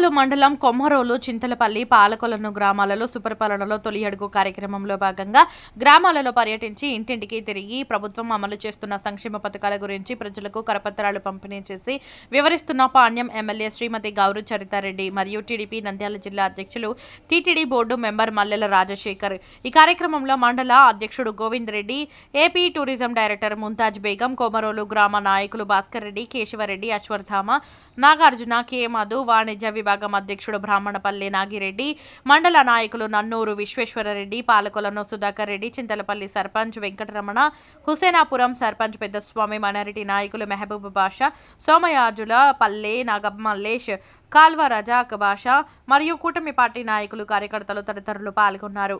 ఒంగోలు మండలం కొమ్మరోలు, చింతలపల్లి, పాలకొలను గ్రామాలలో సుపరిపాలనలో తొలి అడుగు కార్యక్రమంలో భాగంగా గ్రామాలలో పర్యటించి ఇంటింటికి తిరిగి ప్రభుత్వం అమలు చేస్తున్న సంక్షేమ పథకాల గురించి ప్రజలకు కరపత్రాలు పంపిణీ చేసి వివరిస్తున్న పాణ్యం ఎమ్మెల్యే శ్రీమతి గౌరు చరితారెడ్డి మరియు టీడీపీ నంద్యాల జిల్లా అధ్యక్షులు టీటీడీ బోర్డు మెంబర్ మల్లెల రాజశేఖర్. ఈ కార్యక్రమంలో మండల అధ్యక్షుడు Govind Reddy, AP tourism director Mumtaz Begum, Komarolu గ్రామ నాయకులు భాస్కర్ రెడ్డి, కేశవరెడ్డి, అశ్వత్థామ, నాగార్జున, కె మధు, వాణిజ్య విభాగం అధ్యక్షుడు బ్రాహ్మణపల్లి నాగిరెడ్డి, మండల నాయకులు నన్నూరు విశ్వేశ్వరరెడ్డి, పాలకొలను సుధాకర్ రెడ్డి, చింతలపల్లి సర్పంచ్ వెంకటరమణ, హుసేనాపురం సర్పంచ్ పెద్దస్వామి, మైనారిటీ నాయకులు మెహబూబ్ బాషా, సోమయాజుల, పల్లె నాగమల్లేష్, కాల్వ రజాక్ బాషా మరియు కూటమి పార్టీ నాయకులు, కార్యకర్తలు తదితరులు పాల్గొన్నారు.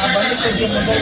ఆ బండి కొంచెం ముందర